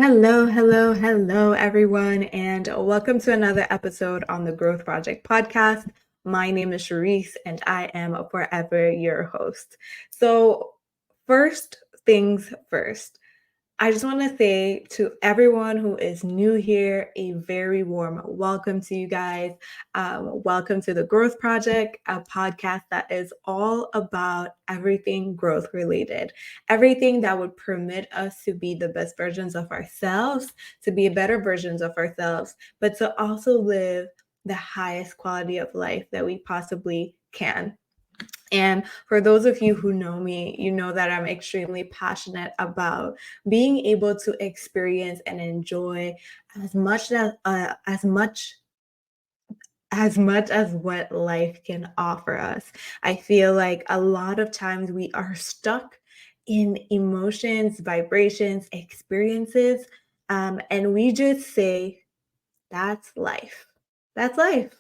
Hello, hello, hello, everyone, and welcome to another episode on the Growth Project podcast. My name is Sharice, and I am forever your host. So, first things first, I just want to say to everyone who is new here, a very warm welcome to you guys. Welcome to the Growth Project, a podcast that is all about everything growth related, everything that would permit us to be the best versions of ourselves, to be better versions of ourselves, but to also live the highest quality of life that we possibly can. And for those of you who know me, you know that I'm extremely passionate about being able to experience and enjoy as much as what life can offer us. I feel like a lot of times we are stuck in emotions, vibrations, experiences, and we just say, "That's life. That's life."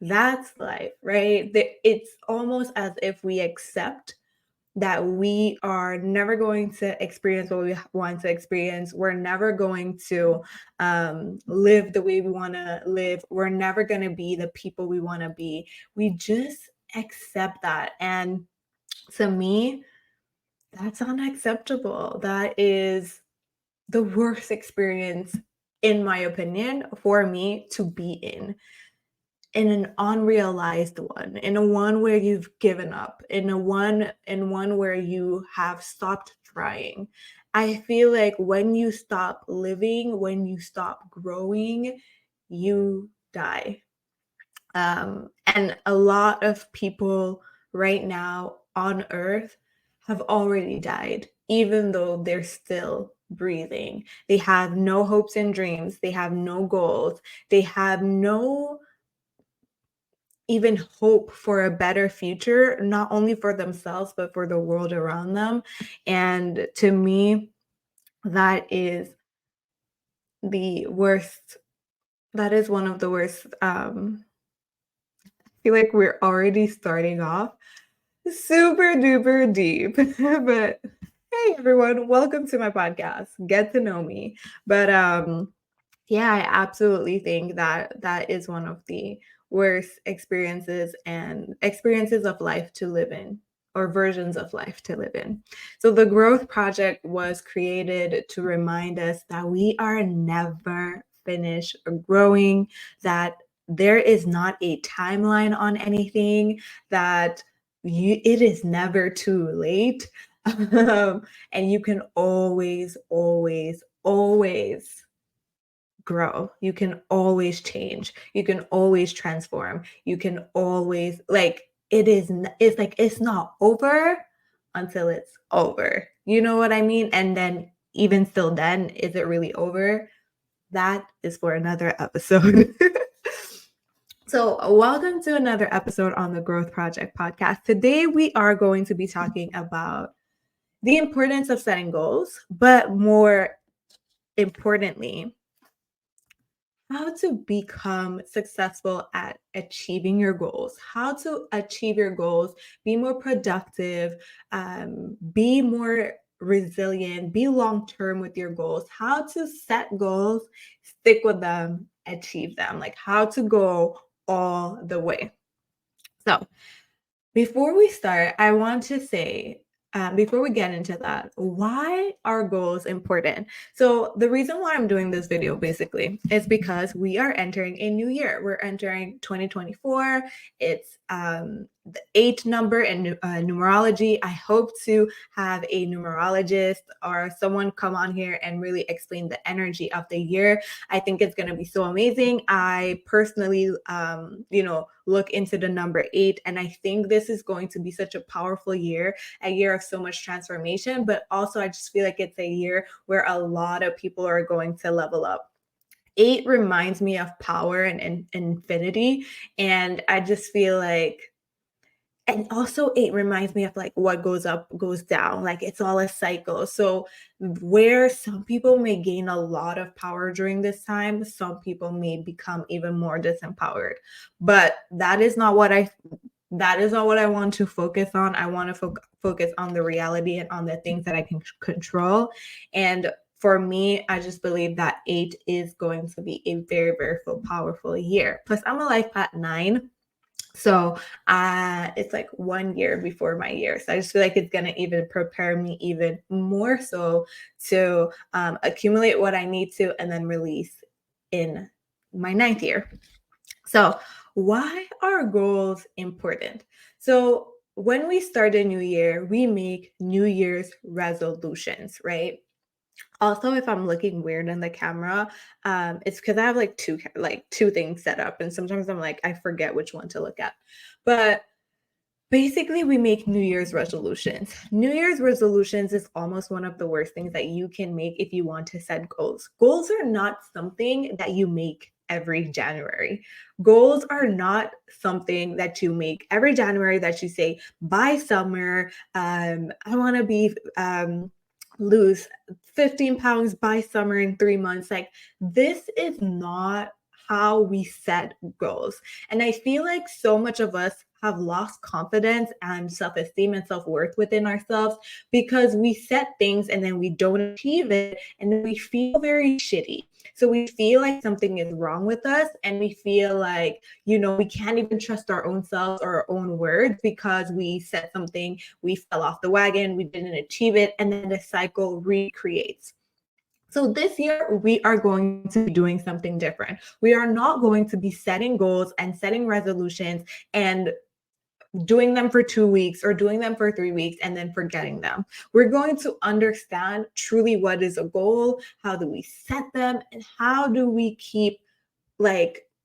That's life, right? It's almost as if we accept that we are never going to experience what we want to experience. We're never going to live the way we want to live. We're never going to be the people we want to be. We just accept that. And to me, that's unacceptable. That is the worst experience, in my opinion, for me to be in an unrealized one, in a one where you've given up, in one where you have stopped trying. I feel like when you stop living, when you stop growing, you die. And a lot of people right now on earth have already died, even though they're still breathing. They have no hopes and dreams, they have no goals, they have no even hope for a better future, not only for themselves, but for the world around them. And to me, that is the worst. That is one of the worst. I feel like we're already starting off super duper deep. But hey, everyone, welcome to my podcast. Get to know me. But yeah, I absolutely think that that is one of the worst experiences of life to live in, or versions of life to live in. So the Growth Project was created to remind us that we are never finished growing, that there is not a timeline on anything, that it is never too late. And you can always, always, always grow. You can always change. You can always transform. You can always it's like it's not over until it's over. You know what I mean? And then even still then, is it really over? That is for another episode. So, welcome to another episode on the Growth Project podcast. Today we are going to be talking about the importance of setting goals, but more importantly, how to become successful at achieving your goals, how to achieve your goals, be more productive, be more resilient, be long term with your goals, how to set goals, stick with them, achieve them, like how to go all the way. So, before we start, I want to say, before we get into that, why are goals important? So, the reason why I'm doing this video basically is because we are entering a new year. We're entering 2024. It's the 8 number in numerology. I hope to have a numerologist or someone come on here and really explain the energy of the year. I think it's going to be so amazing. I personally, look into the number 8, and I think this is going to be such a powerful year, a year of so much transformation, but also I just feel like it's a year where a lot of people are going to level up. 8 reminds me of power and infinity, and I just feel like, and also 8 reminds me of like what goes up goes down, like it's all a cycle. So where some people may gain a lot of power during this time, some people may become even more disempowered. But that is not what I want to focus on. I want to focus on the reality and on the things that I can control. And for me, I just believe that 8 is going to be a very, very full, powerful year. Plus, I'm a life at 9. So it's like 1 year before my year. So I just feel like it's going to even prepare me even more so to accumulate what I need to and then release in my ninth year. So, why are goals important? So, when we start a new year, we make New Year's resolutions, right? Also, if I'm looking weird in the camera, it's because I have like two things set up, and sometimes I'm like I forget which one to look at. But basically, we make New Year's resolutions. New Year's resolutions is almost one of the worst things that you can make if you want to set goals. Goals are not something that you make every January. Goals are not something that you make every January that you say, by summer, I want to be lose 15 pounds by summer in 3 months. Like, this is not how we set goals. And I feel like so much of us have lost confidence and self esteem and self worth within ourselves because we set things and then we don't achieve it. And then we feel very shitty. So we feel like something is wrong with us. And we feel like, we can't even trust our own selves or our own words because we said something, we fell off the wagon, we didn't achieve it. And then the cycle recreates. So this year, we are going to be doing something different. We are not going to be setting goals and setting resolutions and doing them for 2 weeks or doing them for 3 weeks and then forgetting them. We're going to understand truly what is a goal, how do we set them, and how do we keep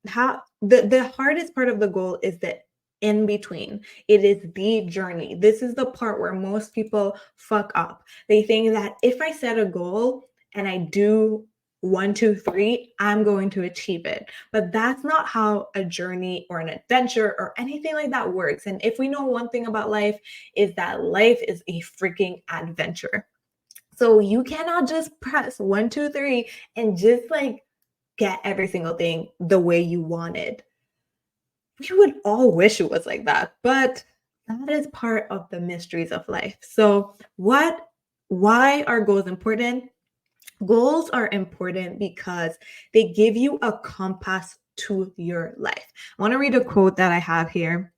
how the hardest part of the goal is the in between. It is the journey. This is the part where most people fuck up. They think that if I set a goal and I do 1, 2, 3, I'm going to achieve it. But that's not how a journey or an adventure or anything like that works. And if we know one thing about life, is that life is a freaking adventure. So you cannot just press 1, 2, 3 and just like get every single thing the way you wanted. We would all wish it was like that, but that is part of the mysteries of life. So, why are goals important? Goals are important because they give you a compass to your life. I want to read a quote that I have here.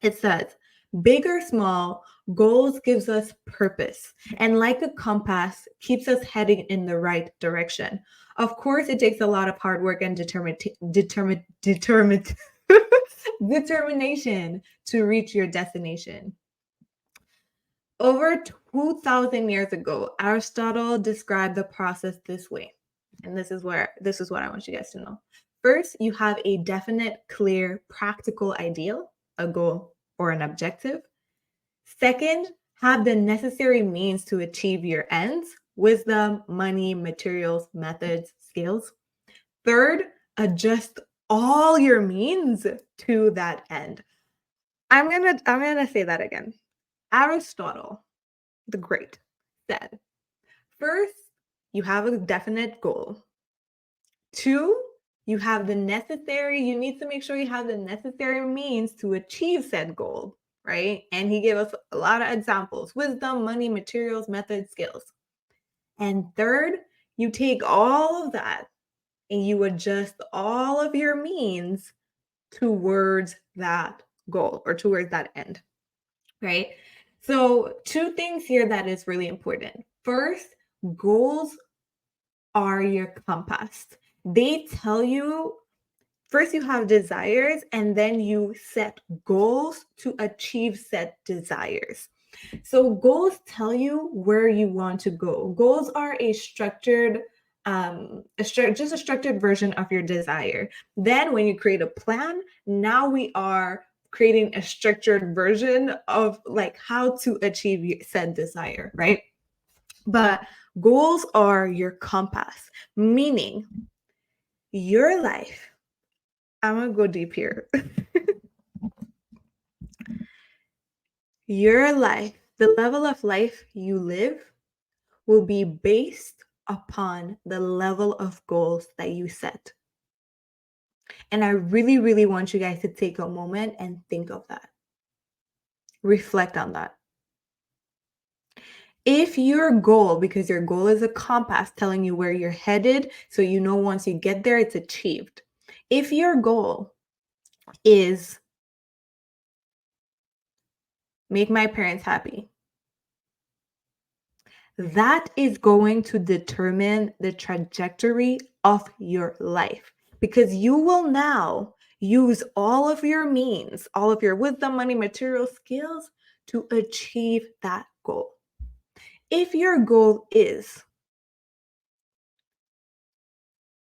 It says, big or small, goals gives us purpose, and like a compass, keeps us heading in the right direction. Of course, it takes a lot of hard work and determination to reach your destination. Over 2,000 years ago, Aristotle described the process this way. And this is what I want you guys to know. First, you have a definite, clear, practical ideal, a goal, or an objective. Second, have the necessary means to achieve your ends, wisdom, money, materials, methods, skills. Third, adjust all your means to that end. I'm gonna say that again. Aristotle, the Great, said, first, you have a definite goal. Two, you need to make sure you have the necessary means to achieve said goal, right? And he gave us a lot of examples: wisdom, money, materials, methods, skills. And third, you take all of that and you adjust all of your means towards that goal or towards that end, right? So, two things here that is really important. First, goals are your compass. They tell you first you have desires and then you set goals to achieve set desires. So goals tell you where you want to go. Goals are a structured just a structured version of your desire. Then when you create a plan, now we are creating a structured version of like how to achieve said desire, right? But goals are your compass, meaning your life. I'm gonna go deep here. Your life, the level of life you live, will be based upon the level of goals that you set. And I really, really want you guys to take a moment and think of that. Reflect on that. If your goal, because your goal is a compass telling you where you're headed, so you know once you get there, it's achieved. If your goal is make my parents happy, that is going to determine the trajectory of your life because you will now use all of your means, all of your wisdom, money, material skills to achieve that goal. If your goal is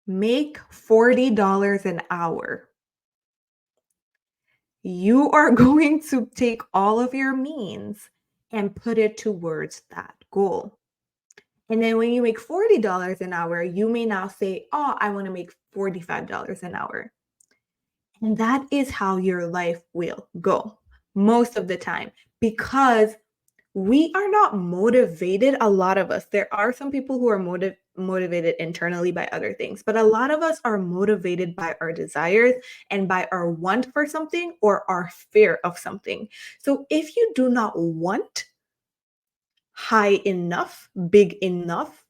make $40 an hour, you are going to take all of your means and put it towards that goal. And then when you make $40 an hour, you may now say, oh, I want to make $45 an hour. And that is how your life will go most of the time because we are not motivated. A lot of us, there are some people who are motivated internally by other things, but a lot of us are motivated by our desires and by our want for something or our fear of something. So if you do not want high enough, big enough,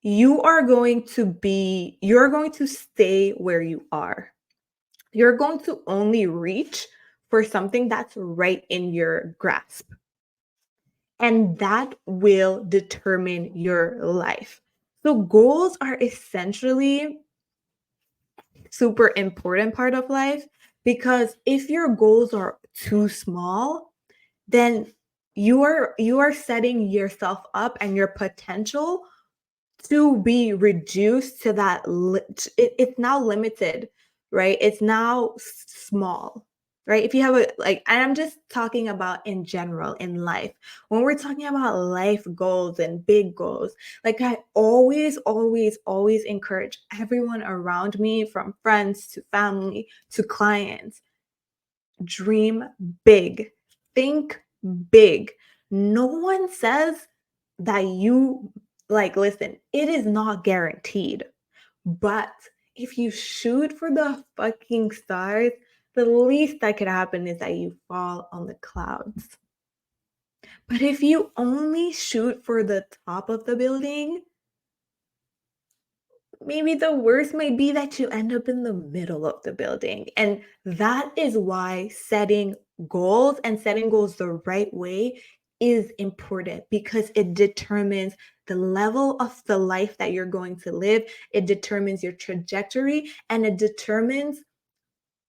you're going to stay where you are. You're going to only reach for something that's right in your grasp. And that will determine your life. So goals are essentially super important part of life because if your goals are too small, then you are setting yourself up and your potential to be reduced to it's now limited, right? It's now small, right? If you have a like, and I'm just talking about in general in life. When we're talking about life goals and big goals, like I always encourage everyone around me, from friends to family to clients, dream big, think big. No one says that listen, it is not guaranteed. But if you shoot for the fucking stars, the least that could happen is that you fall on the clouds. But if you only shoot for the top of the building, maybe the worst might be that you end up in the middle of the building. And that is why setting goals the right way is important because it determines the level of the life that you're going to live. It determines your trajectory and it determines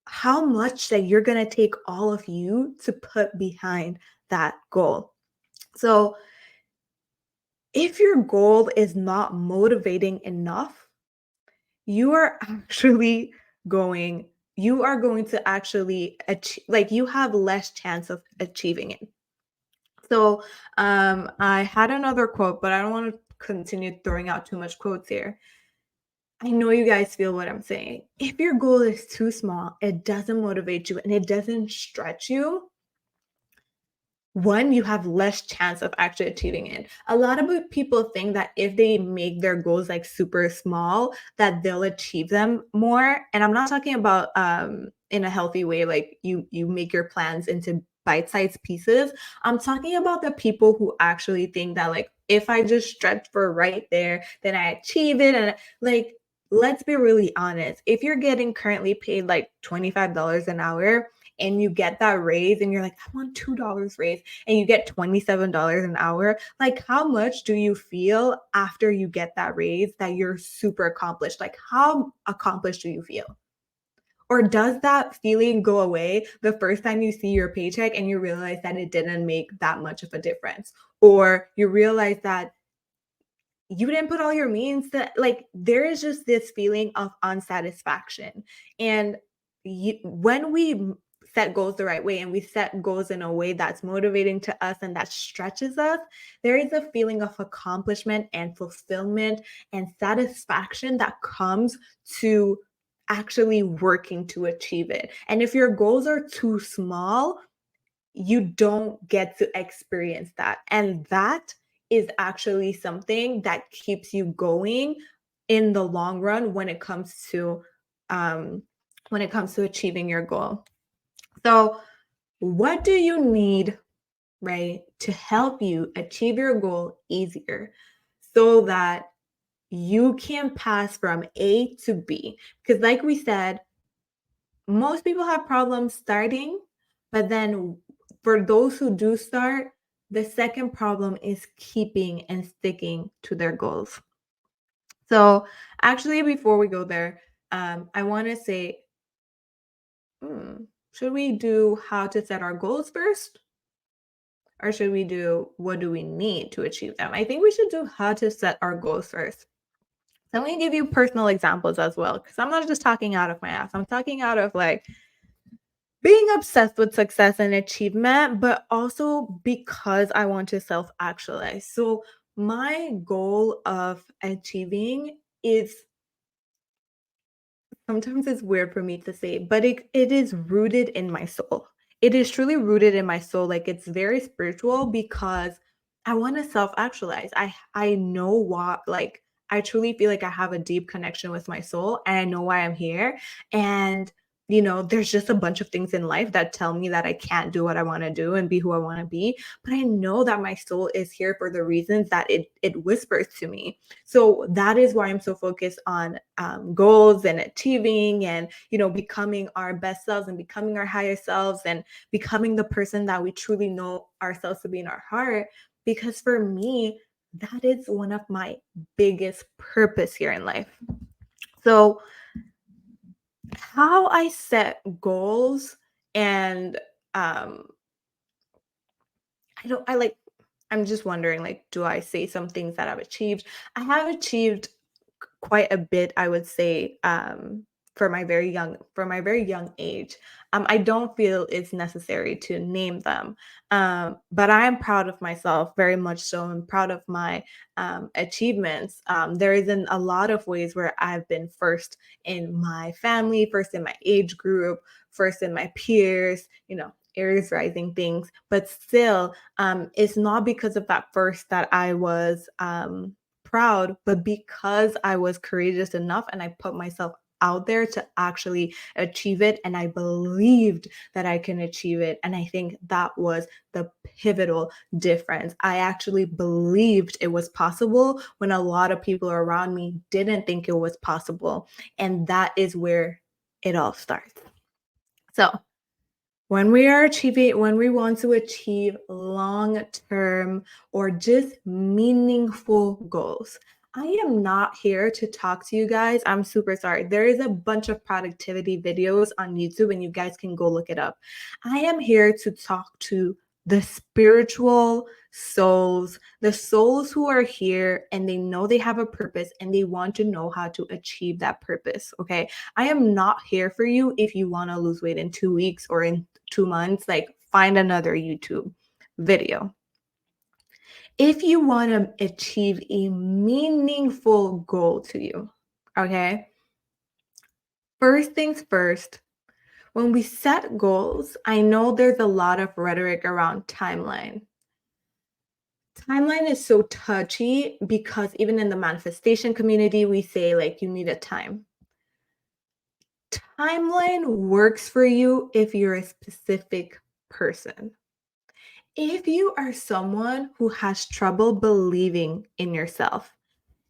how much that you're going to take all of you to put behind that goal. So if your goal is not motivating enough, you are actually going you are going to actually achieve, like you have less chance of achieving it. So I had another quote, but I don't want to continue throwing out too much quotes here. I know you guys feel what I'm saying. If your goal is too small, it doesn't motivate you and it doesn't stretch you, one, you have less chance of actually achieving it. A lot of people think that if they make their goals like super small, that they'll achieve them more. And I'm not talking about in a healthy way, like you make your plans into bite-sized pieces. I'm talking about the people who actually think that like if I just stretch for right there, then I achieve it. And like, let's be really honest. If you're getting currently paid like $25 an hour and you get that raise and you're like, I want $2 raise and you get $27 an hour, like how much do you feel after you get that raise that you're super accomplished? Like how accomplished do you feel? Or does that feeling go away the first time you see your paycheck and you realize that it didn't make that much of a difference? Or you realize that you didn't put all your means to like there is just this feeling of unsatisfaction. And when we set goals the right way and we set goals in a way that's motivating to us and that stretches us, there is a feeling of accomplishment and fulfillment and satisfaction that comes to actually working to achieve it. And if your goals are too small, you don't get to experience that. And that is actually something that keeps you going in the long run um, when it comes to achieving your goal. So, what do you need right? To help you achieve your goal easier so that you can pass from A to B. Because, like we said, most people have problems starting, but then for those who do start, the second problem is keeping and sticking to their goals. So, actually, before we go there, I want to say, hmm, should we do how to set our goals first? Or should we do what do we need to achieve them? I think we should do how to set our goals first. So, let me give you personal examples as well, because I'm not just talking out of my ass. I'm talking out of like being obsessed with success and achievement, but also because I want to self actualize. So, my goal of achieving is sometimes it's weird for me to say, but it is rooted in my soul. It is truly rooted in my soul. Like it's very spiritual because I want to self-actualize. I know what like I truly feel like I have a deep connection with my soul and I know why I'm here. And there's just a bunch of things in life that tell me that I can't do what I want to do and be who I want to be. But I know that my soul is here for the reasons that it whispers to me. So that is why I'm so focused on goals and achieving and becoming our best selves and becoming our higher selves and becoming the person that we truly know ourselves to be in our heart. Because for me, that is one of my biggest purpose here in life. So how I set goals and um I don't I like I'm just wondering, like, do I say some things that I've achieved? I have achieved quite a bit, I would say, for my very young age. I don't feel it's necessary to name them, but I am proud of myself, very much so. I'm proud of my achievements. There isn't a lot of ways where I've been first in my family, first in my age group, first in my peers. Aries rising things, but still, it's not because of that first that I was proud, but because I was courageous enough and I put myself out there to actually achieve it. And I believed that I can achieve it. And I think that was the pivotal difference. I actually believed it was possible when a lot of people around me didn't think it was possible. And that is where it all starts. So, when we want to achieve long term or just meaningful goals, I am not here to talk to you guys. I'm super sorry. There is a bunch of productivity videos on YouTube, and you guys can go look it up. I am here to talk to the spiritual souls, the souls who are here and they know they have a purpose and they want to know how to achieve that purpose. Okay. I am not here for you if you want to lose weight in 2 weeks or in 2 months. Like, find another YouTube video. If you want to achieve a meaningful goal to you, okay, first things first, when we set goals, I know there's a lot of rhetoric around timeline. Timeline is so touchy because even in the manifestation community, we say like you need a time. Timeline works for you if you're a specific person. If you are someone who has trouble believing in yourself,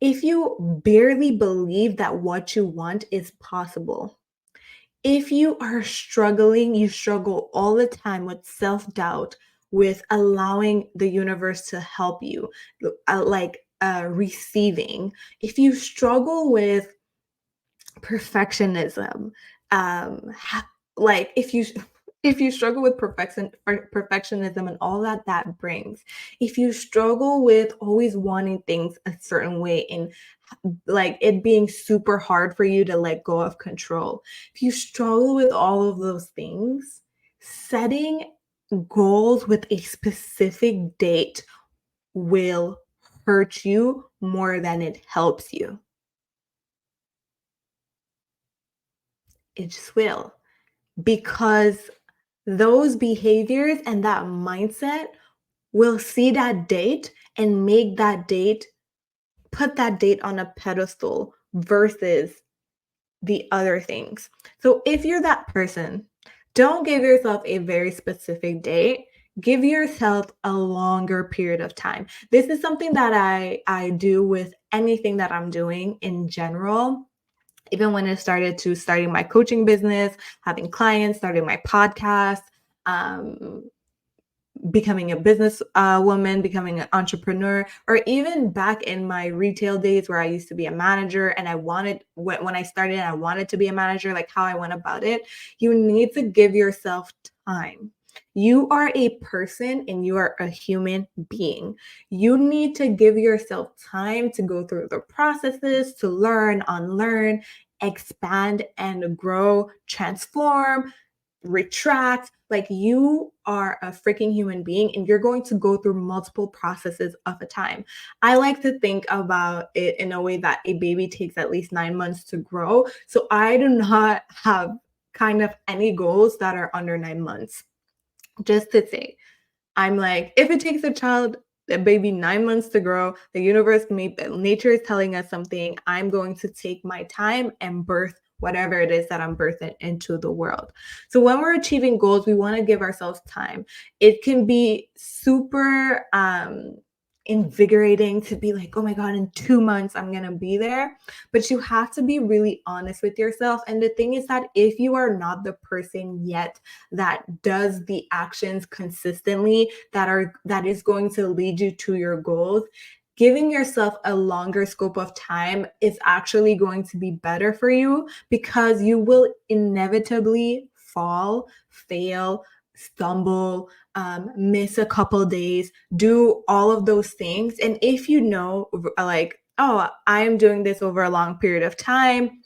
if you barely believe that what you want is possible, if you are struggling, you struggle all the time with self doubt, with allowing the universe to help you, receiving, if you struggle with perfectionism, like if you struggle with perfectionism and all that that brings, if you struggle with always wanting things a certain way and like it being super hard for you to let go of control, if you struggle with all of those things, setting goals with a specific date will hurt you more than it helps you. It just will. Because those behaviors and that mindset will see that date and make that date, put that date on a pedestal versus the other things. So if you're that person, don't give yourself a very specific date. give yourself a longer period of time. This is something that I do with anything that I'm doing in general. Even when it starting my coaching business, having clients, starting my podcast, um, becoming a business woman, becoming an entrepreneur, or even back in my retail days where I used to be a manager and I wanted, when I started, I wanted to be a manager, like how I went about it. You need to give yourself time. You are a person and you are a human being. You need to give yourself time to go through the processes, to learn, unlearn, expand and grow, transform, retract. Like, you are a freaking human being and you're going to go through multiple processes of a time. I like to think about it in a way that a baby takes at least 9 months to grow. So I do not have kind of any goals that are under 9 months. Just to say, I'm like, if it takes a baby 9 months to grow, the universe, nature is telling us something. I'm going to take my time and birth whatever it is that I'm birthing into the world. So when we're achieving goals, we want to give ourselves time. It can be super invigorating to be like, oh my God, in 2 months, I'm going to be there. But you have to be really honest with yourself. And the thing is that if you are not the person yet that does the actions consistently that is going to lead you to your goals, giving yourself a longer scope of time is actually going to be better for you, because you will inevitably fall, fail, stumble, miss a couple days, do all of those things. And if you know, like, oh, I am doing this over a long period of time,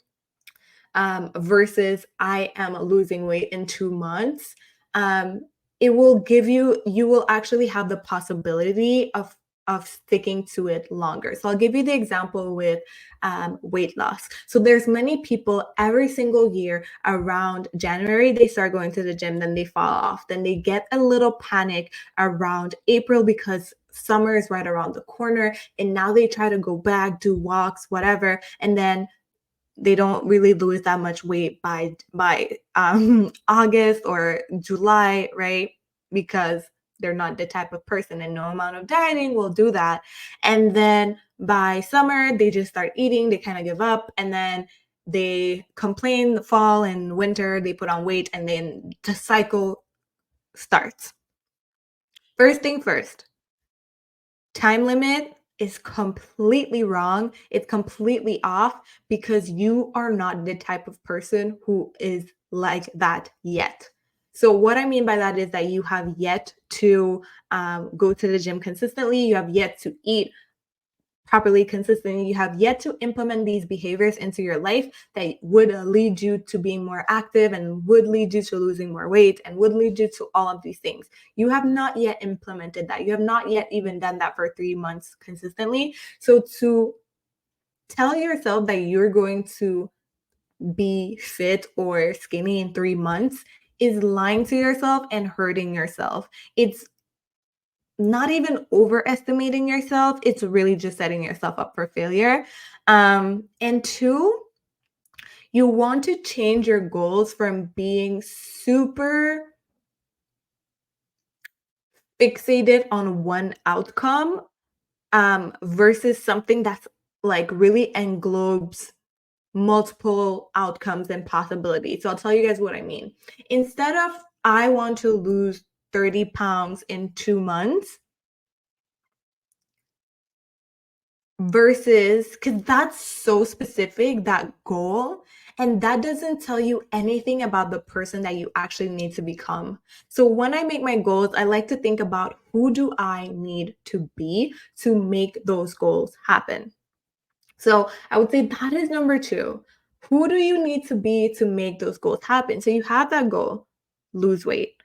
versus I am losing weight in 2 months, um, you will actually have the possibility of sticking to it longer. So I'll give you the example with weight loss. So there's many people every single year around January, they start going to the gym, then they fall off. Then they get a little panic around April because summer is right around the corner. And now they try to go back, do walks, whatever. And then they don't really lose that much weight by August or July, right? Because they're not the type of person, and no amount of dieting will do that. And then by summer, they just start eating, they kind of give up, and then they complain the fall and winter, they put on weight, and then the cycle starts. First thing first, time limit is completely wrong. It's completely off, because you are not the type of person who is like that yet. So, what I mean by that is that you have yet to go to the gym consistently. You have yet to eat properly consistently. You have yet to implement these behaviors into your life that would lead you to being more active and would lead you to losing more weight and would lead you to all of these things. You have not yet implemented that. You have not yet even done that for 3 months consistently. So to tell yourself that you're going to be fit or skinny in 3 months is lying to yourself and hurting yourself. It's not even overestimating yourself, it's really just setting yourself up for failure. And two, you want to change your goals from being super fixated on one outcome, versus something that's like really englobes multiple outcomes and possibilities. So I'll tell you guys what I mean. Instead of, I want to lose 30 pounds in 2 months, versus, because that's so specific, that goal, and that doesn't tell you anything about the person that you actually need to become. So when I make my goals, I like to think about, who do I need to be to make those goals happen? So I would say that is number two. Who do you need to be to make those goals happen? So you have that goal, lose weight.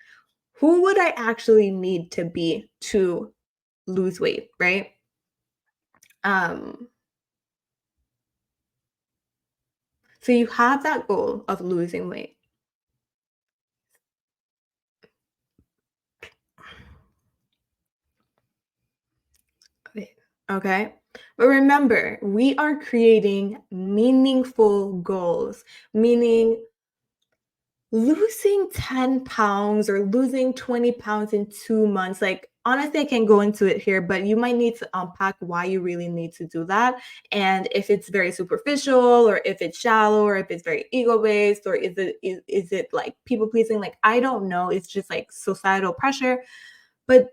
Who would I actually need to be to lose weight, right? um So you have that goal of losing weight. Okay. Okay. But remember, we are creating meaningful goals, meaning losing 10 pounds or losing 20 pounds in 2 months, like, honestly, I can't go into it here, but you might need to unpack why you really need to do that. And if it's very superficial, or if it's shallow, or if it's very ego based, or is it like people pleasing? Like, I don't know. It's just like societal pressure. But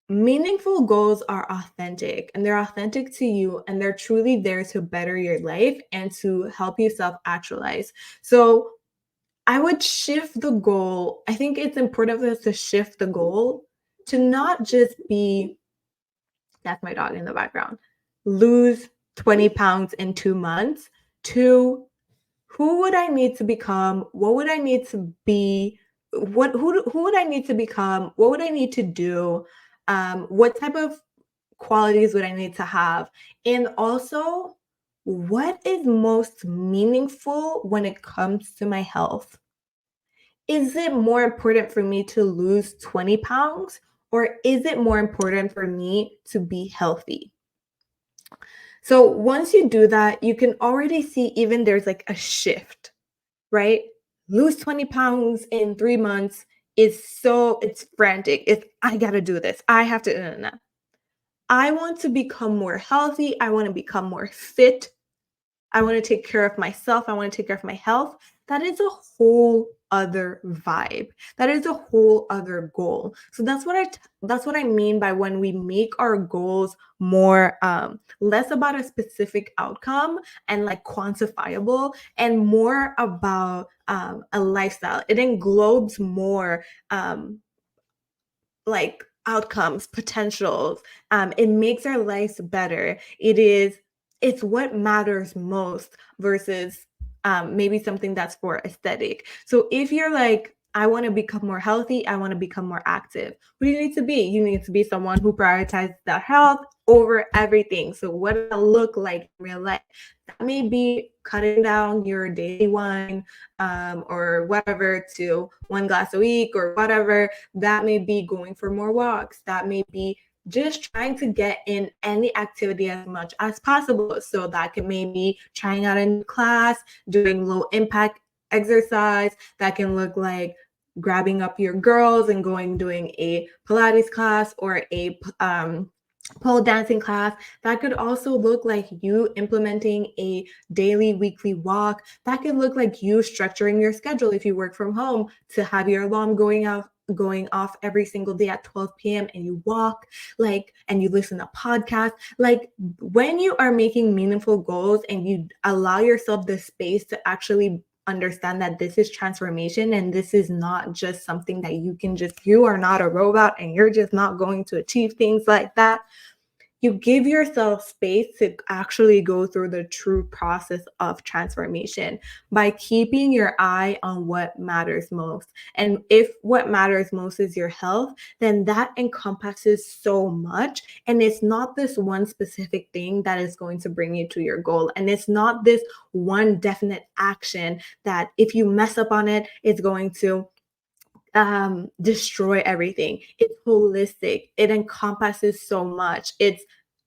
meaningful goals are authentic, and they're authentic to you, and they're truly there to better your life and to help you self actualize. So, I would shift the goal. I think it's important for us to shift the goal to not just be, that's my dog in the background, lose 20 pounds in 2 months, to who would I need to become? What would I need to be? Who would I need to become? What would I need to do? What type of qualities would I need to have? And also, what is most meaningful when it comes to my health? Is it more important for me to lose 20 pounds, or is it more important for me to be healthy? So once you do that, you can already see even there's like a shift, right? Lose 20 pounds in 3 months it's frantic. It's, I gotta do this. I have to, no, no, no. I want to become more healthy. I want to become more fit. I want to take care of myself. I want to take care of my health. That is a whole other vibe. That is a whole other goal. So that's what I mean by when we make our goals more less about a specific outcome and like quantifiable, and more about a lifestyle. It englobes more like outcomes, potentials. It makes our lives better. It's what matters most versus maybe something that's for aesthetic. So if you're like, I want to become more healthy, I want to become more active, what do you need to be? You need to be someone who prioritizes their health over everything. So what does that look like in real life? That may be cutting down your daily wine, or whatever, to 1 glass a week or whatever. That may be going for more walks. That may be just trying to get in any activity as much as possible. So that can maybe trying out a new class, doing low impact exercise. That can look like grabbing up your girls and doing a Pilates class, or a pole dancing class. That could also look like you implementing a daily, weekly walk. That could look like you structuring your schedule if you work from home, to have your alarm going off every single day at 12 p.m. and you walk, like, and you listen to podcasts. Like, when you are making meaningful goals and you allow yourself the space to actually understand that this is transformation, and this is not just something that you are not a robot and you're just not going to achieve things like that. You give yourself space to actually go through the true process of transformation by keeping your eye on what matters most. And if what matters most is your health, then that encompasses so much. And it's not this one specific thing that is going to bring you to your goal. And it's not this one definite action that if you mess up on it, it's going to destroy everything. It's holistic. It encompasses so much. It's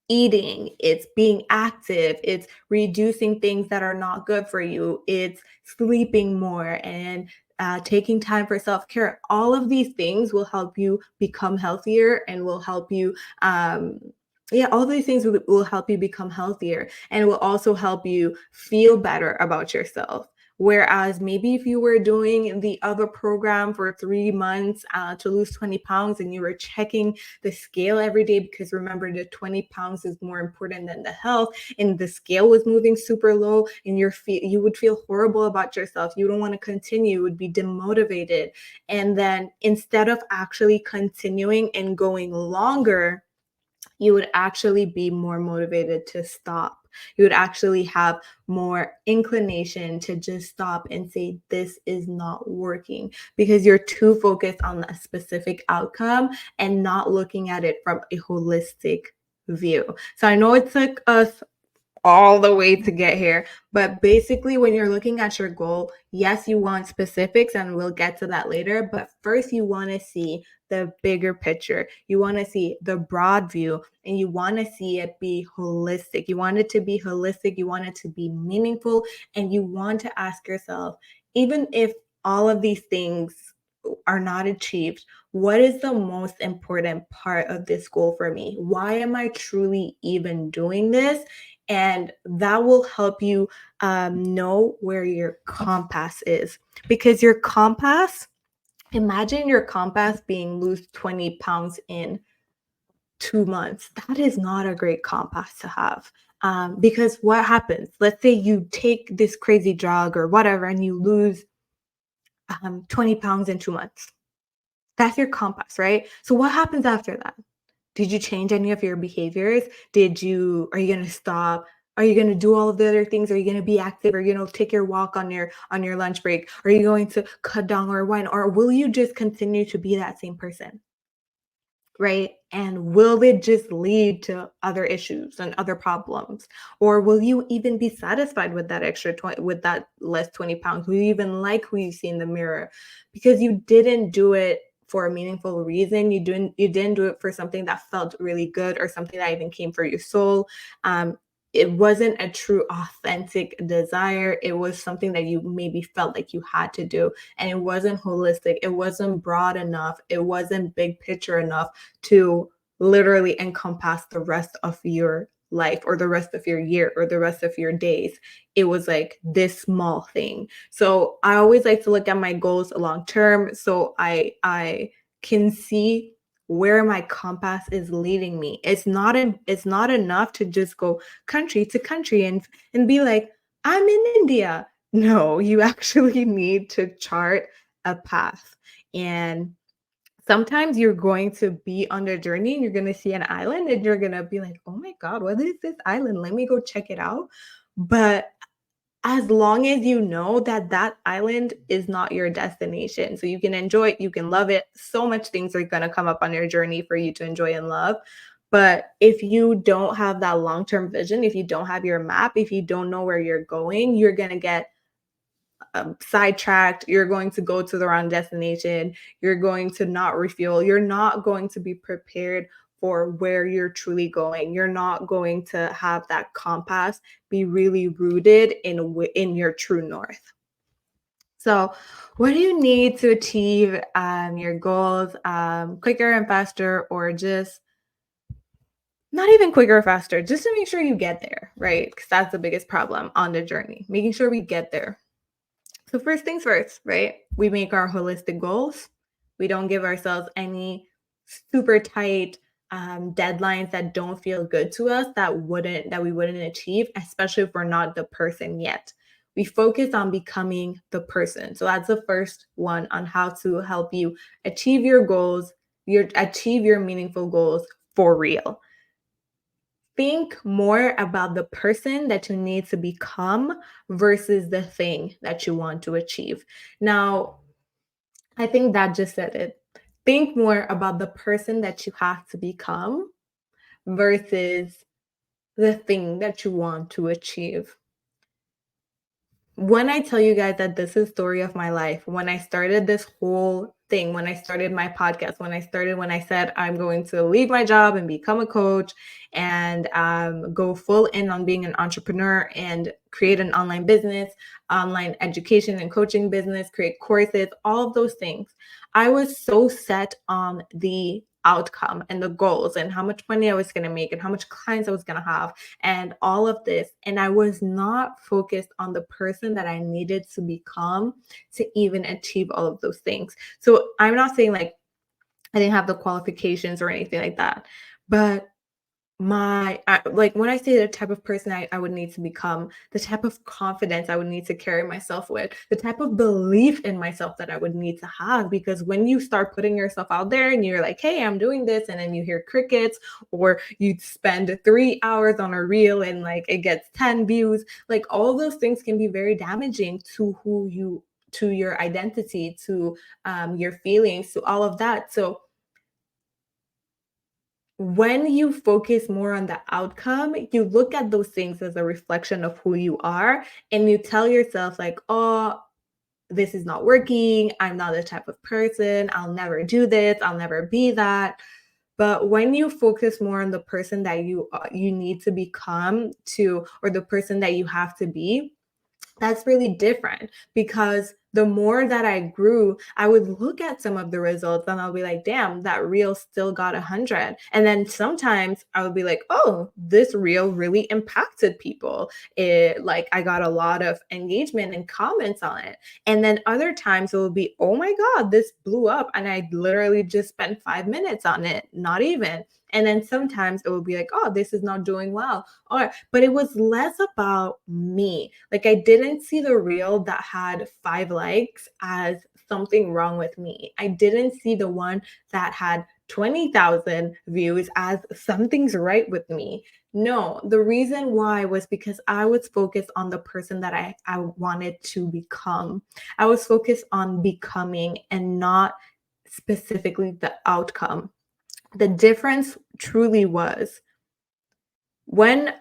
eating, it's being active, it's reducing things that are not good for you, it's sleeping more, and taking time for self-care. All of these things will help you become healthier, and will help you yeah, all these things will help you become healthier, and will also help you feel better about yourself. Whereas maybe if you were doing the other program for 3 months to lose 20 pounds, and you were checking the scale every day, because remember, the 20 pounds is more important than the health, and the scale was moving super low, and you would feel horrible about yourself. You don't want to continue, you would be demotivated. And then instead of actually continuing and going longer, you would actually be more motivated to stop. You would actually have more inclination to just stop and say, this is not working, because you're too focused on a specific outcome and not looking at it from a holistic view. So I know it took us all the way to get here. But basically, when you're looking at your goal, yes, you want specifics, and we'll get to that later. But first, you want to see the bigger picture. You want to see the broad view, and you want to see it be holistic. You want it to be holistic. You want it to be meaningful. And you want to ask yourself, even if all of these things are not achieved, what is the most important part of this goal for me? Why am I truly even doing this? And that will help you know where your compass is. Because your compass, imagine your compass being lose 20 pounds in 2 months. That is not a great compass to have. Because what happens? Let's say you take this crazy drug or whatever and you lose 20 pounds in 2 months. That's your compass, right? So what happens after that? Did you change any of your behaviors? Are you going to stop? Are you going to do all of the other things? Are you going to be active? Are you going to take your walk on your lunch break? Are you going to cut down or wine? Or will you just continue to be that same person? Right? And will it just lead to other issues and other problems? Or will you even be satisfied with that extra 20, with that less 20 pounds? Will you even like who you see in the mirror? Because you didn't do it for a meaningful reason. You didn't do it for something that felt really good or something that even came for your soul. It wasn't a true authentic desire. It was something that you maybe felt like you had to do, and it wasn't holistic. It wasn't broad enough. It wasn't big picture enough to literally encompass the rest of your life or the rest of your year or the rest of your days. It was like this small thing. So I always like to look at my goals long term, so I can see where my compass is leading me. It's not enough to just go country to country and be like, I'm in India. No, you actually need to chart a path. And sometimes you're going to be on the journey and you're going to see an island and you're going to be like, oh my God, what is this island? Let me go check it out. But as long as you know that that island is not your destination, so you can enjoy it, you can love it. So much things are going to come up on your journey for you to enjoy and love. But if you don't have that long-term vision, if you don't have your map, if you don't know where you're going, you're going to get sidetracked. You're going to go to the wrong destination. You're going to not refuel. You're not going to be prepared for where you're truly going. You're not going to have that compass be really rooted in your true north. So, what do you need to achieve your goals quicker and faster, or just not even quicker or faster, just to make sure you get there, right? Because that's the biggest problem on the journey, making sure we get there. So first things first, right? We make our holistic goals. We don't give ourselves any super tight deadlines that don't feel good to us that we wouldn't achieve, especially if we're not the person yet. We focus on becoming the person. So that's the first one on how to help you achieve your goals, achieve your meaningful goals for real. Think more about the person that you need to become versus the thing that you want to achieve. Now, I think that just said it. Think more about the person that you have to become versus the thing that you want to achieve. When I tell you guys that this is story of my life, when I started this whole thing, when I started my podcast, when I said I'm going to leave my job and become a coach and go full in on being an entrepreneur and create an online business, online education and coaching business, create courses, all of those things. I was so set on the outcome and the goals and how much money I was going to make and how much clients I was going to have and all of this. And I was not focused on the person that I needed to become to even achieve all of those things. So I'm not saying like I didn't have the qualifications or anything like that, but like when I say the type of person I would need to become, the type of confidence I would need to carry myself with, the type of belief in myself that I would need to have. Because when you start putting yourself out there and you're like, hey, I'm doing this, and then you hear crickets, or you spend 3 hours on a reel and like it gets 10 views, like all those things can be very damaging to to your identity, to your feelings, to all of that. So when you focus more on the outcome, you look at those things as a reflection of who you are, and you tell yourself, like, oh, this is not working. I'm not the type of person. I'll never do this. I'll never be that. But when you focus more on the person that you need to become to, or the person that you have to be, that's really different because the more that I grew, I would look at some of the results and I'll be like, damn, that reel still got 100. And then sometimes I would be like, oh, this reel really impacted people. It like I got a lot of engagement and comments on it. And then other times it will be, oh my God, this blew up. And I literally just spent 5 minutes on it, not even. And then sometimes it will be like, oh, this is not doing well. But it was less about me. Like I didn't see the reel that had 5 likes as something wrong with me. I didn't see the one that had 20,000 views as something's right with me. No, the reason why was because I was focused on the person that I wanted to become. I was focused on becoming and not specifically the outcome. The difference truly was when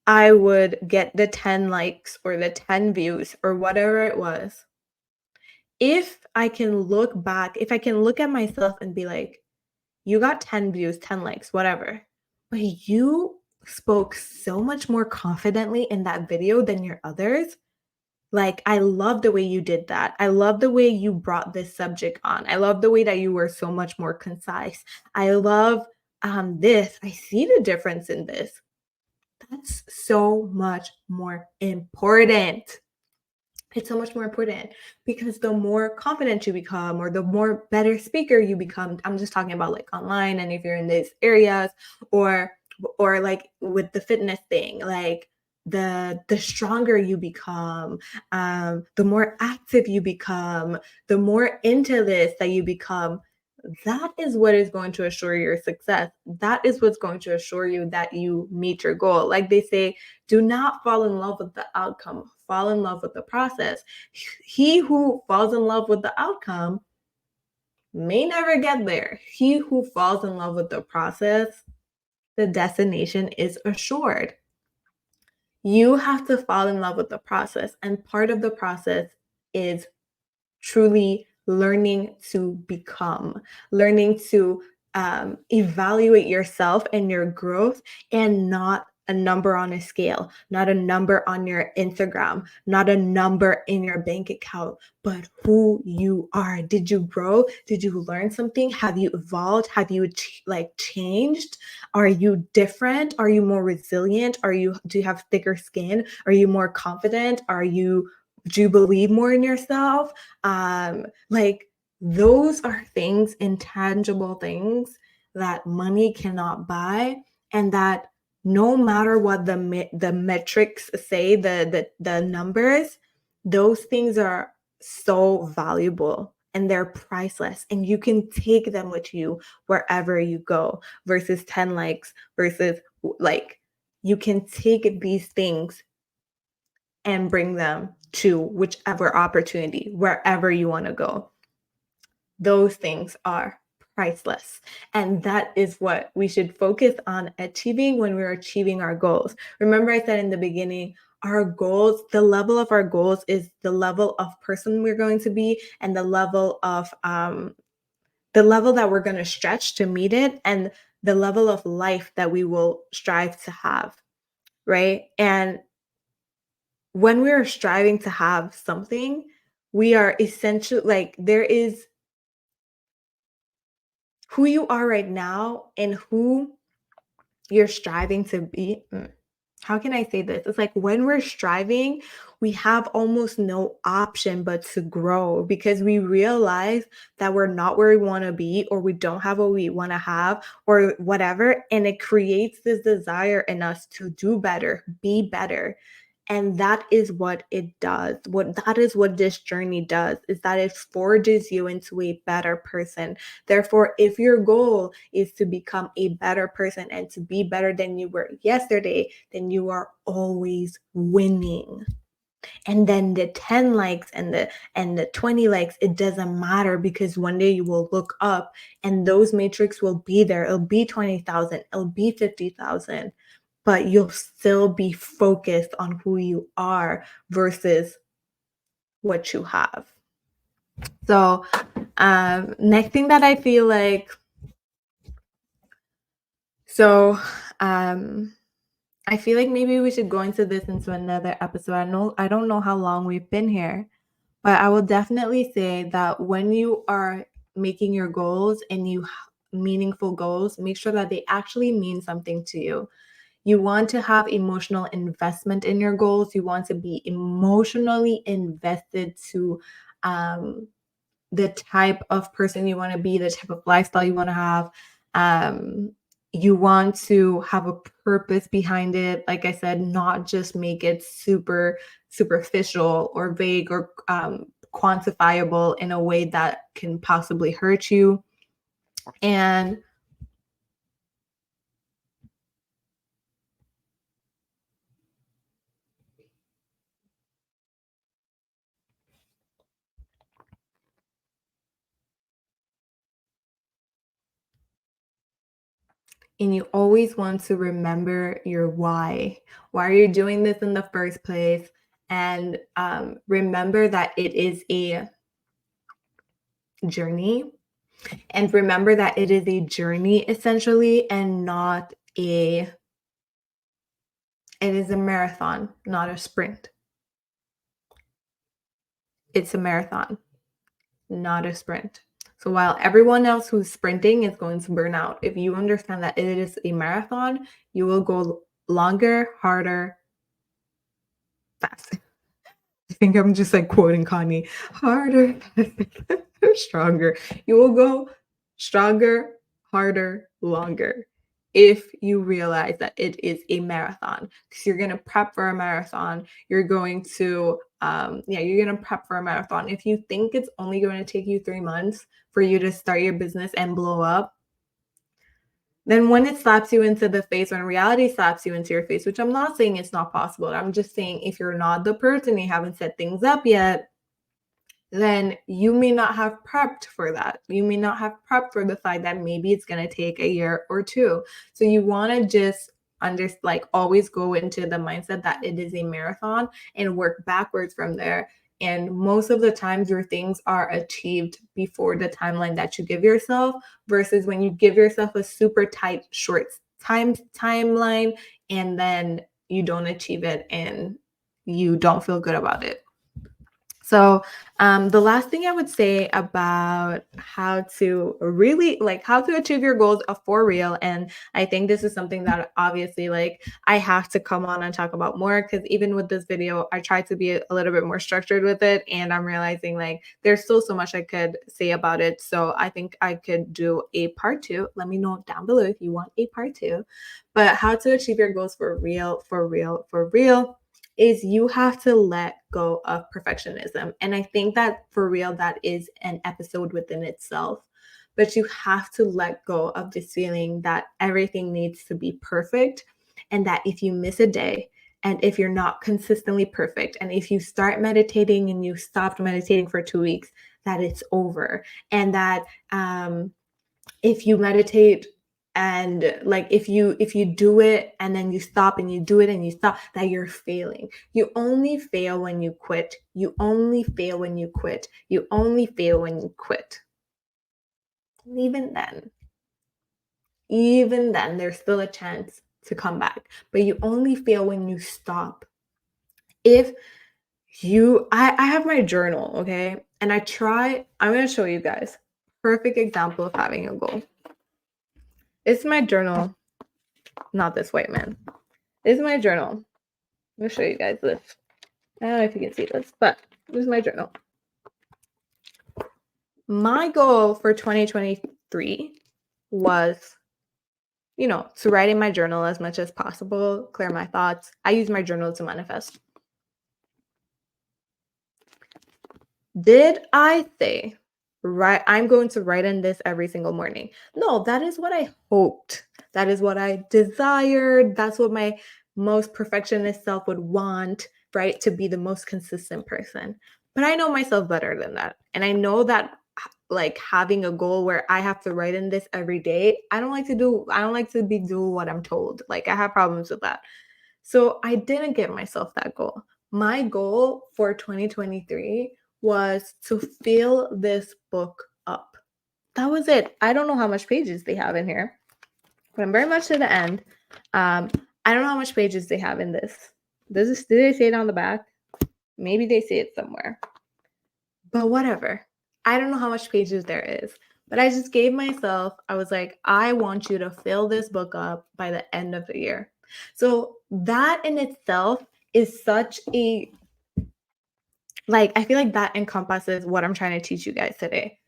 I would get the 10 likes or the 10 views or whatever it was. If I can look back, if I can look at myself and be like, you got 10 views, 10 likes, whatever, but you spoke so much more confidently in that video than your others. Like, I love the way you did that. I love the way you brought this subject on. I love the way that you were so much more concise. I love this. I see the difference in this. That's so much more important. It's so much more important because the more confident you become or the more better speaker you become, I'm just talking about like online and if you're in these areas or like with the fitness thing, like the stronger you become, the more active you become, the more into this that you become, that is what is going to assure your success. That is what's going to assure you that you meet your goal. Like they say, do not fall in love with the outcome, fall in love with the process. He who falls in love with the outcome may never get there. He who falls in love with the process, the destination is assured. You have to fall in love with the process. And part of the process is truly learning to become, learning to evaluate yourself and your growth and not a number on a scale, not a number on your Instagram, not a number in your bank account, but who you are. Did you grow? Did you learn something? Have you evolved? Have you changed? Are you different? Are you more resilient? Do you have thicker skin? Are you more confident? Do you believe more in yourself? Like those are things, intangible things that money cannot buy, and that no matter what the metrics say, the numbers, those things are so valuable and they're priceless, and you can take them with you wherever you go. Versus 10 likes, versus like you can take these things and bring them to whichever opportunity, wherever you want to go. Those things are priceless. And that is what we should focus on achieving when we're achieving our goals. Remember, I said in the beginning, our goals, the level of our goals is the level of person we're going to be and the level that we're going to stretch to meet it and the level of life that we will strive to have. Right. And when we are striving to have something, we are essentially like there is who you are right now and who you're striving to be. How can I say this? It's like when we're striving, we have almost no option but to grow because we realize that we're not where we want to be or we don't have what we want to have or whatever. And it creates this desire in us to do better, be better. And that is what it does. That is what this journey does, is that it forges you into a better person. Therefore, if your goal is to become a better person and to be better than you were yesterday, then you are always winning. And then the 10 likes and the 20 likes, it doesn't matter because one day you will look up and those matrix will be there. It'll be 20,000, it'll be 50,000, but you'll still be focused on who you are versus what you have. So next thing that I feel like, I feel like maybe we should go into another episode. I don't know how long we've been here, But I will definitely say that when you are making your goals and meaningful goals, make sure that they actually mean something to you. You want to have emotional investment in your goals. You want to be emotionally invested to um, the type of person you want to be, the type of lifestyle you want to have. Um, you want to have a purpose behind it. Like I said, not just make it super superficial or vague or quantifiable in a way that can possibly hurt you. And you always want to remember your why. Why are you doing this in the first place? And remember that it is a journey. And remember that it is a journey essentially and not a, it is a marathon, not a sprint. It's a marathon, not a sprint. So while everyone else who's sprinting is going to burn out, if you understand that it is a marathon, you will go longer, harder, faster. I think I'm just like quoting Kanye, harder, stronger. You will go stronger, harder, longer if you realize that it is a marathon. Because you're gonna prep for a marathon. You're going to you're gonna prep for a marathon. If you think it's only going to take you 3 months for you to start your business and blow up, then when it slaps you into the face, when reality slaps you into your face, which I'm not saying it's not possible, I'm just saying if you're not the person, you haven't set things up yet, then you may not have prepped for that. You may not have prepped for the fact that maybe it's going to take a year or two. So you want to just always go into the mindset that it is a marathon and work backwards from there. And most of the times your things are achieved before the timeline that you give yourself versus when you give yourself a super tight short timeline and then you don't achieve it and you don't feel good about it. So, the last thing I would say about how to really how to achieve your goals for real, and I think this is something that obviously I have to come on and talk about more because even with this video, I tried to be a little bit more structured with it, and I'm realizing there's still so much I could say about it. So I think I could do a part two. Let me know down below if you want a part two. But how to achieve your goals for real, for real, for real is you have to let go of perfectionism. And I think that for real, that is an episode within itself. But you have to let go of this feeling that everything needs to be perfect and that if you miss a day, and if you're not consistently perfect, and if you start meditating and you stopped meditating for 2 weeks, that it's over. And that if you meditate and if you do it and then you stop and you do it and you stop, that you're failing. You only fail when you quit. You only fail when you quit. You only fail when you quit. And even then there's still a chance to come back, but you only fail when you stop. If I have my journal, okay, and I'm going to show you guys perfect example of having a goal. It's my journal. Not this white man. This is my journal. I'm gonna show you guys this. I don't know if you can see this, but this is my journal. My goal for 2023 was, to write in my journal as much as possible, clear my thoughts. I use my journal to manifest. Did I say, right, I'm going to write in this every single morning? No, that is what I hoped. That is what I desired. That's what my most perfectionist self would want, right? To be the most consistent person. But I know myself better than that. And I know that having a goal where I have to write in this every day, I don't like to be doing what I'm told. I have problems with that. So I didn't give myself that goal. My goal for 2023 was to fill this book up. That was it. I don't know how much pages they have in here, but I'm very much to the end. I don't know how much pages they have in this. Did they say it on the back? Maybe they say it somewhere. But whatever. I don't know how much pages there is, but I just gave myself, I was like, I want you to fill this book up by the end of the year. So that in itself is such a, like, I feel like that encompasses what I'm trying to teach you guys today.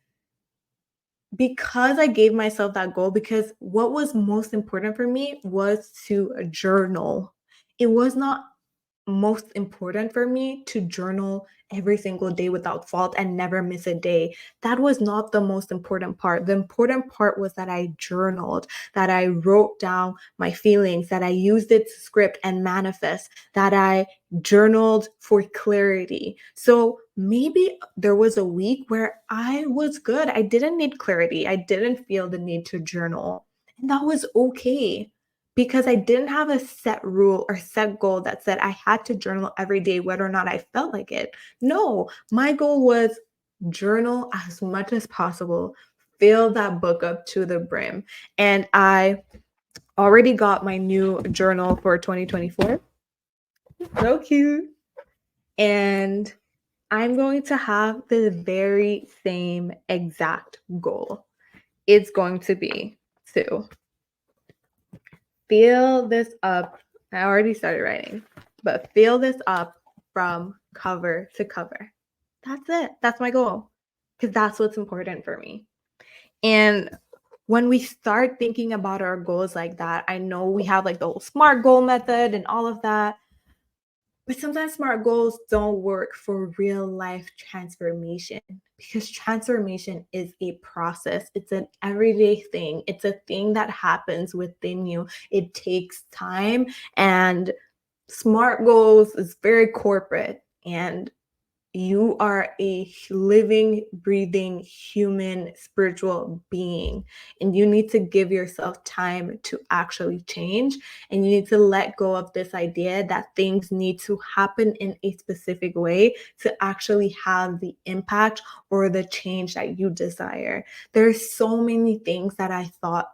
Because I gave myself that goal, because what was most important for me was to journal. It was not most important for me to journal every single day without fault and never miss a day. That was not the most important part. The important part was that I journaled, that I wrote down my feelings, that I used it to script and manifest, that I journaled for clarity. So maybe there was a week where I was good. I didn't need clarity. I didn't feel the need to journal. And that was okay because I didn't have a set rule or set goal that said I had to journal every day, whether or not I felt like it. No, my goal was journal as much as possible, fill that book up to the brim. And I already got my new journal for 2024. So cute. And I'm going to have the very same exact goal. It's going to be to fill this up. I already started writing, but fill this up from cover to cover. That's it. That's my goal because that's what's important for me. And when we start thinking about our goals like that, I know we have like the whole SMART goal method and all of that, but sometimes SMART goals don't work for real life transformation because transformation is a process. It's an everyday thing. It's a thing that happens within you. It takes time, and SMART goals is very corporate, and you are a living, breathing, human, spiritual being, and you need to give yourself time to actually change. And you need to let go of this idea that things need to happen in a specific way to actually have the impact or the change that you desire. There's so many things that I thought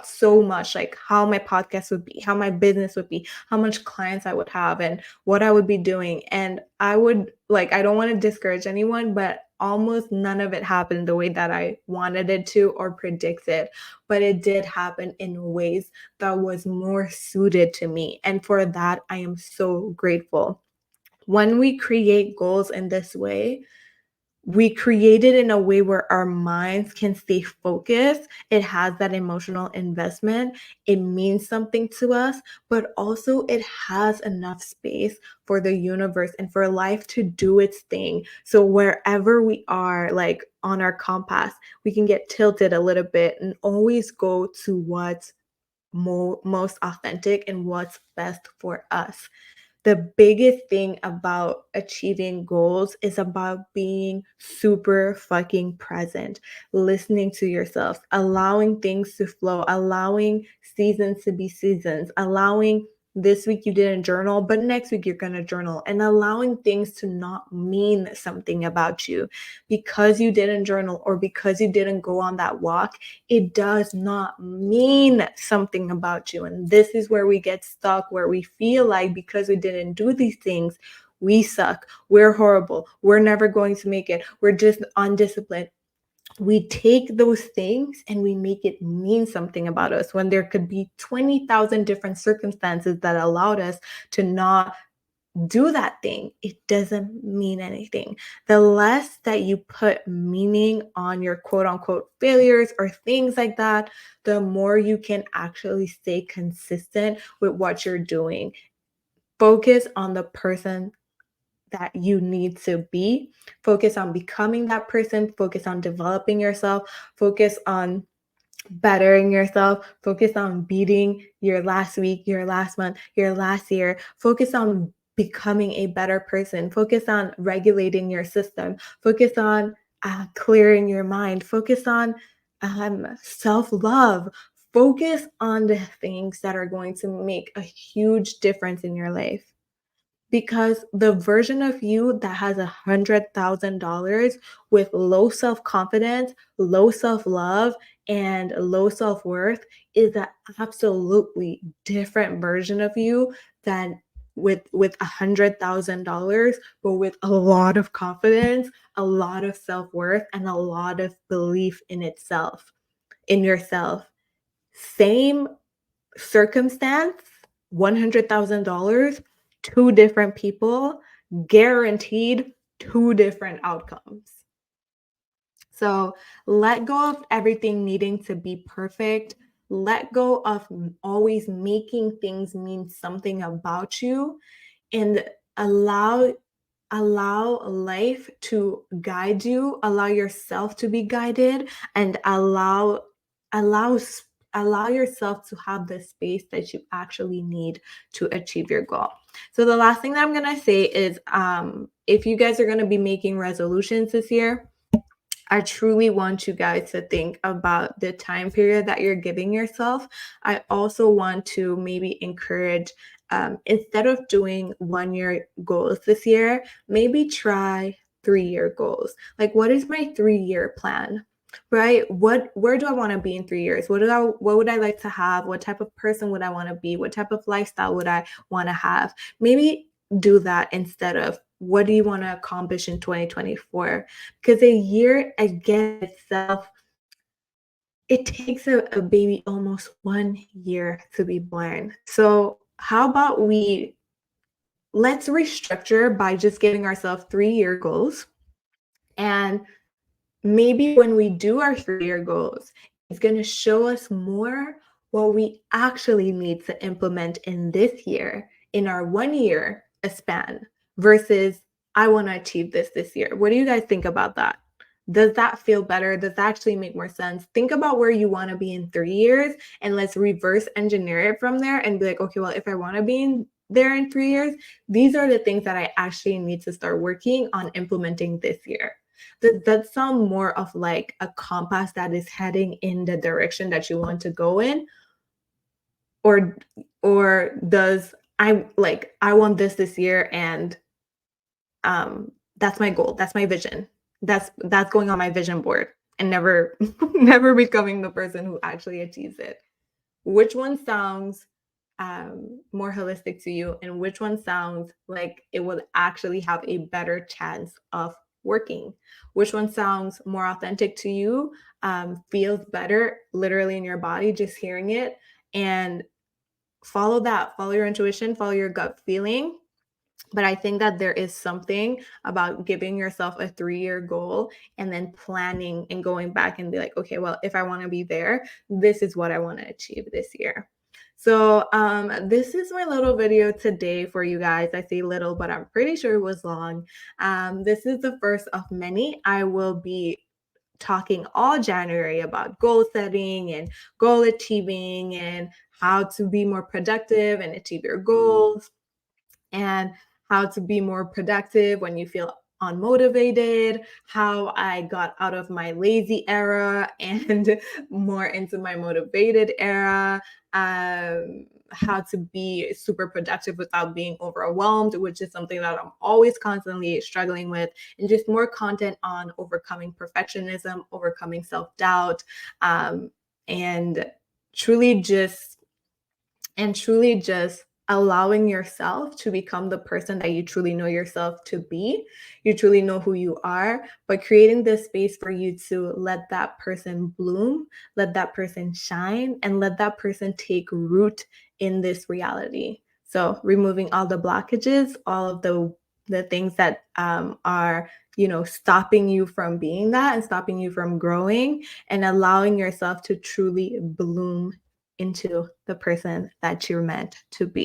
so much like how my podcast would be, how my business would be, how much clients I would have, and what I would be doing. And I would like, I don't want to discourage anyone, but almost none of it happened the way that I wanted it to or predicted. But it did happen in ways that was more suited to me. And for that, I am so grateful. When we create goals in this way, we create it in a way where our minds can stay focused. It has that emotional investment. It means something to us, but also it has enough space for the universe and for life to do its thing. So wherever we are, like on our compass, we can get tilted a little bit and always go to what's most authentic and what's best for us. The biggest thing about achieving goals is about being super fucking present, listening to yourself, allowing things to flow, allowing seasons to be seasons, allowing this week you didn't journal, but next week you're going to journal, and allowing things to not mean something about you. Because you didn't journal or because you didn't go on that walk, it does not mean something about you. And this is where we get stuck, where we feel like because we didn't do these things, we suck, we're horrible, we're never going to make it, we're just undisciplined. We take those things and we make it mean something about us when there could be 20,000 different circumstances that allowed us to not do that thing. It doesn't mean anything. The less that you put meaning on your quote unquote failures or things like that, the more you can actually stay consistent with what you're doing. Focus on the person that you need to be. Focus on becoming that person. Focus on developing yourself. Focus on bettering yourself. Focus on beating your last week, your last month, your last year. Focus on becoming a better person. Focus on regulating your system. Focus on clearing your mind. Focus on self-love. Focus on the things that are going to make a huge difference in your life, because the version of you that has $100,000 with low self-confidence, low self-love, and low self-worth is an absolutely different version of you than with $100,000, but with a lot of confidence, a lot of self-worth, and a lot of belief in itself, in yourself. Same circumstance, $100,000, two different people, guaranteed two different outcomes. So let go of everything needing to be perfect. Let go of always making things mean something about you, and allow life to guide you, allow yourself to be guided, and allow s- allow yourself to have the space that you actually need to achieve your goal. So the last thing that I'm going to say is, if you guys are going to be making resolutions this year, I truly want you guys to think about the time period that you're giving yourself. I also want to maybe encourage, instead of doing 1 year goals this year, maybe try 3 year goals. Like, what is my 3 year plan? Right? Where do I want to be in 3 years? What would I like to have? What type of person would I want to be? What type of lifestyle would I want to have? Maybe do that instead of what do you want to accomplish in 2024? Because a year again itself, it takes a baby almost 1 year to be born. So how about let's restructure by just giving ourselves 3 year goals, and maybe when we do our 3 year goals, it's going to show us more what we actually need to implement in this year, in our 1 year span, versus I want to achieve this year. What do you guys think about that? Does that feel better? Does that actually make more sense? Think about where you want to be in 3 years, and let's reverse engineer it from there and be like, okay, well, if I want to be there in 3 years, these are the things that I actually need to start working on implementing this year. Does that sound more of like a compass that is heading in the direction that you want to go in? Or does I want this year, and that's my goal, that's my vision. That's going on my vision board and never never becoming the person who actually achieves it. Which one sounds more holistic to you, and which one sounds like it will actually have a better chance of working? Which one sounds more authentic to you, feels better literally in your body just hearing it? And follow that, follow your intuition, follow your gut feeling. But I think that there is something about giving yourself a 3 year goal and then planning and going back and be like, okay, well, if I want to be there, this is what I want to achieve this year. So this is my little video today for you guys. I say little, but I'm pretty sure it was long. This is the first of many. I will be talking all January about goal setting and goal achieving and how to be more productive and achieve your goals, and how to be more productive when you feel unmotivated, how I got out of my lazy era and more into my motivated era, how to be super productive without being overwhelmed, which is something that I'm always constantly struggling with, and just more content on overcoming perfectionism, overcoming self-doubt, and truly just truly just allowing yourself to become the person that you truly know yourself to be. You truly know who you are, but creating this space for you to let that person bloom, let that person shine, and let that person take root in this reality. So removing all the blockages, all of the things that are stopping you from being that and stopping you from growing, and allowing yourself to truly bloom into the person that you're meant to be.